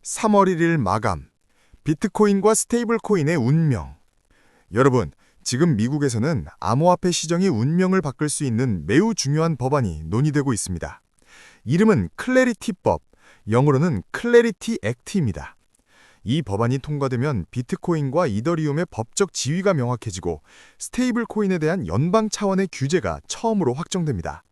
3월 1일 마감. 비트코인과 스테이블코인의 운명. 여러분, 지금 미국에서는 암호화폐 시장의 운명을 바꿀 수 있는 매우 중요한 법안이 논의되고 있습니다. 이름은 클래리티법, 영어로는 클래리티 액트입니다. 이 법안이 통과되면 비트코인과 이더리움의 법적 지위가 명확해지고 스테이블코인에 대한 연방 차원의 규제가 처음으로 확정됩니다.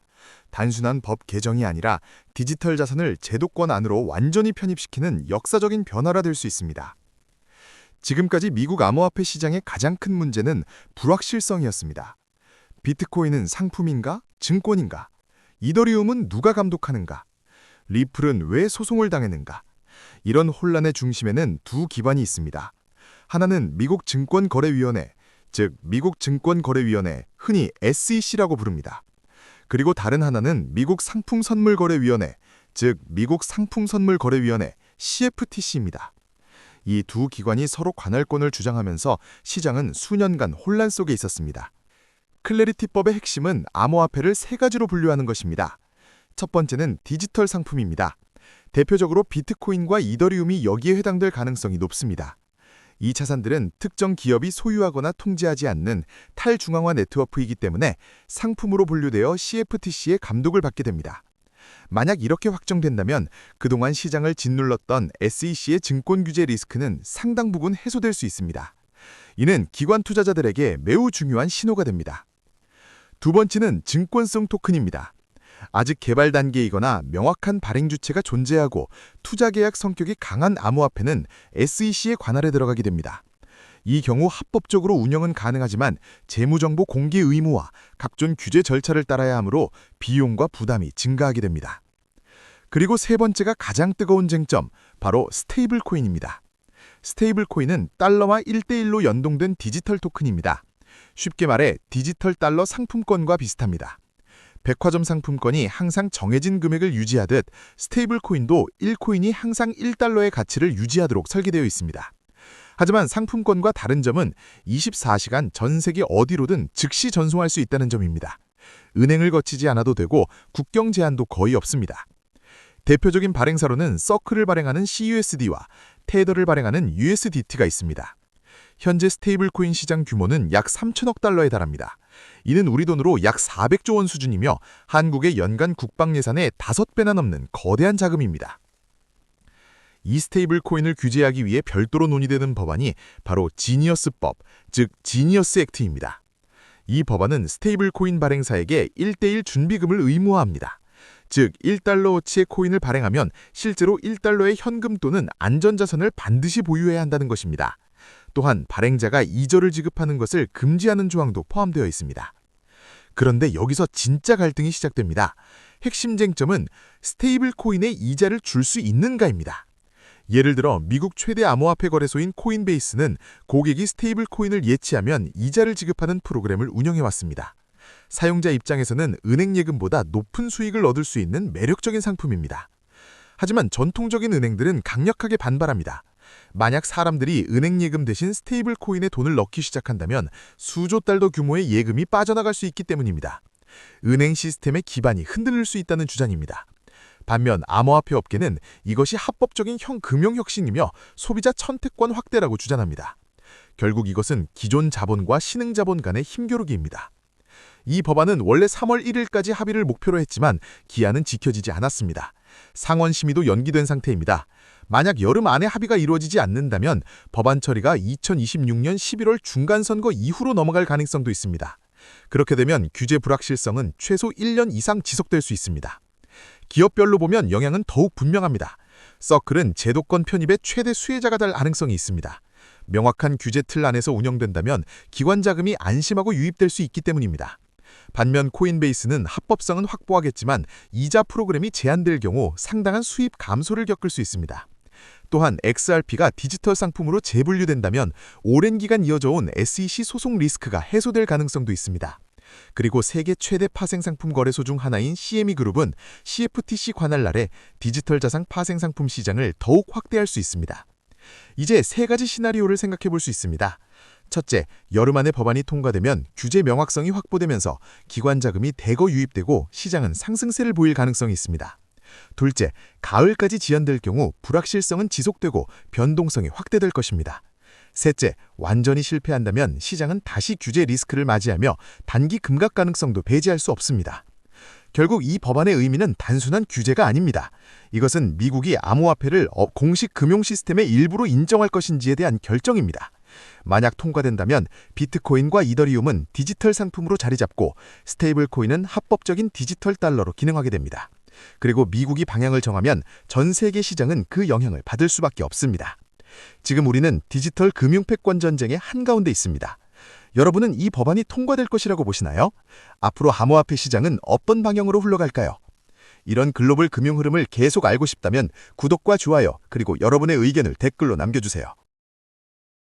단순한 법 개정이 아니라 디지털 자산을 제도권 안으로 완전히 편입시키는 역사적인 변화가 될 수 있습니다. 지금까지 미국 암호화폐 시장의 가장 큰 문제는 불확실성이었습니다. 비트코인은 상품인가? 증권인가? 이더리움은 누가 감독하는가? 리플은 왜 소송을 당했는가? 이런 혼란의 중심에는 두 기관이 있습니다. 하나는 미국 증권거래위원회, 즉 미국 증권거래위원회, 흔히 SEC라고 부릅니다. 그리고 다른 하나는 미국 상품선물거래위원회, 즉 미국 상품선물거래위원회, CFTC입니다. 이 두 기관이 서로 관할권을 주장하면서 시장은 수년간 혼란 속에 있었습니다. 클래리티법의 핵심은 암호화폐를 세 가지로 분류하는 것입니다. 첫 번째는 디지털 상품입니다. 대표적으로 비트코인과 이더리움이 여기에 해당될 가능성이 높습니다. 이 자산들은 특정 기업이 소유하거나 통제하지 않는 탈중앙화 네트워크이기 때문에 상품으로 분류되어 CFTC의 감독을 받게 됩니다. 만약 이렇게 확정된다면 그동안 시장을 짓눌렀던 SEC의 증권 규제 리스크는 상당 부분 해소될 수 있습니다. 이는 기관 투자자들에게 매우 중요한 신호가 됩니다. 두 번째는 증권성 토큰입니다. 아직 개발 단계이거나 명확한 발행 주체가 존재하고 투자 계약 성격이 강한 암호화폐는 SEC의 관할에 들어가게 됩니다. 이 경우 합법적으로 운영은 가능하지만 재무정보 공개 의무와 각종 규제 절차를 따라야 하므로 비용과 부담이 증가하게 됩니다. 그리고 세 번째가 가장 뜨거운 쟁점, 바로 스테이블코인입니다. 스테이블코인은 달러와 1대1로 연동된 디지털 토큰입니다. 쉽게 말해 디지털 달러 상품권과 비슷합니다. 백화점 상품권이 항상 정해진 금액을 유지하듯 스테이블코인도 1코인이 항상 1달러의 가치를 유지하도록 설계되어 있습니다. 하지만 상품권과 다른 점은 24시간 전 세계 어디로든 즉시 전송할 수 있다는 점입니다. 은행을 거치지 않아도 되고 국경 제한도 거의 없습니다. 대표적인 발행사로는 서클을 발행하는 CUSD와 테더를 발행하는 USDT가 있습니다. 현재 스테이블코인 시장 규모는 약 3천억 달러에 달합니다. 이는 우리 돈으로 약 400조 원 수준이며 한국의 연간 국방 예산의 5배나 넘는 거대한 자금입니다. 이 스테이블코인을 규제하기 위해 별도로 논의되는 법안이 바로 지니어스법, 즉 지니어스 액트입니다. 이 법안은 스테이블코인 발행사에게 1대1 준비금을 의무화합니다. 즉 1달러어치의 코인을 발행하면 실제로 1달러의 현금 또는 안전자산을 반드시 보유해야 한다는 것입니다. 또한 발행자가 이자를 지급하는 것을 금지하는 조항도 포함되어 있습니다. 그런데 여기서 진짜 갈등이 시작됩니다. 핵심 쟁점은 스테이블코인에 이자를 줄 수 있는가입니다. 예를 들어 미국 최대 암호화폐 거래소인 코인베이스는 고객이 스테이블코인을 예치하면 이자를 지급하는 프로그램을 운영해왔습니다. 사용자 입장에서는 은행 예금보다 높은 수익을 얻을 수 있는 매력적인 상품입니다. 하지만 전통적인 은행들은 강력하게 반발합니다. 만약 사람들이 은행 예금 대신 스테이블 코인에 돈을 넣기 시작한다면 수조 달러 규모의 예금이 빠져나갈 수 있기 때문입니다. 은행 시스템의 기반이 흔들릴 수 있다는 주장입니다. 반면 암호화폐 업계는 이것이 합법적인 금융혁신이며 소비자 선택권 확대라고 주장합니다. 결국 이것은 기존 자본과 신흥 자본 간의 힘겨루기입니다. 이 법안은 원래 3월 1일까지 합의를 목표로 했지만 기한은 지켜지지 않았습니다. 상원 심의도 연기된 상태입니다. 만약 여름 안에 합의가 이루어지지 않는다면 법안 처리가 2026년 11월 중간선거 이후로 넘어갈 가능성도 있습니다. 그렇게 되면 규제 불확실성은 최소 1년 이상 지속될 수 있습니다. 기업별로 보면 영향은 더욱 분명합니다. 서클은 제도권 편입의 최대 수혜자가 될 가능성이 있습니다. 명확한 규제 틀 안에서 운영된다면 기관 자금이 안심하고 유입될 수 있기 때문입니다. 반면 코인베이스는 합법성은 확보하겠지만 이자 프로그램이 제한될 경우 상당한 수입 감소를 겪을 수 있습니다. 또한 XRP가 디지털 상품으로 재분류된다면 오랜 기간 이어져온 SEC 소송 리스크가 해소될 가능성도 있습니다. 그리고 세계 최대 파생상품 거래소 중 하나인 CME 그룹은 CFTC 관할 아래 디지털 자산 파생상품 시장을 더욱 확대할 수 있습니다. 이제 세 가지 시나리오를 생각해 볼 수 있습니다. 첫째, 여름 안에 법안이 통과되면 규제 명확성이 확보되면서 기관 자금이 대거 유입되고 시장은 상승세를 보일 가능성이 있습니다. 둘째, 가을까지 지연될 경우 불확실성은 지속되고 변동성이 확대될 것입니다. 셋째, 완전히 실패한다면 시장은 다시 규제 리스크를 맞이하며 단기 금각 가능성도 배제할 수 없습니다. 결국 이 법안의 의미는 단순한 규제가 아닙니다. 이것은 미국이 암호화폐를 공식 금융 시스템의 일부로 인정할 것인지에 대한 결정입니다. 만약 통과된다면 비트코인과 이더리움은 디지털 상품으로 자리 잡고 스테이블 코인은 합법적인 디지털 달러로 기능하게 됩니다. 그리고 미국이 방향을 정하면 전 세계 시장은 그 영향을 받을 수밖에 없습니다. 지금 우리는 디지털 금융 패권 전쟁의 한가운데 있습니다. 여러분은 이 법안이 통과될 것이라고 보시나요? 앞으로 암호화폐 시장은 어떤 방향으로 흘러갈까요? 이런 글로벌 금융 흐름을 계속 알고 싶다면 구독과 좋아요, 그리고 여러분의 의견을 댓글로 남겨주세요.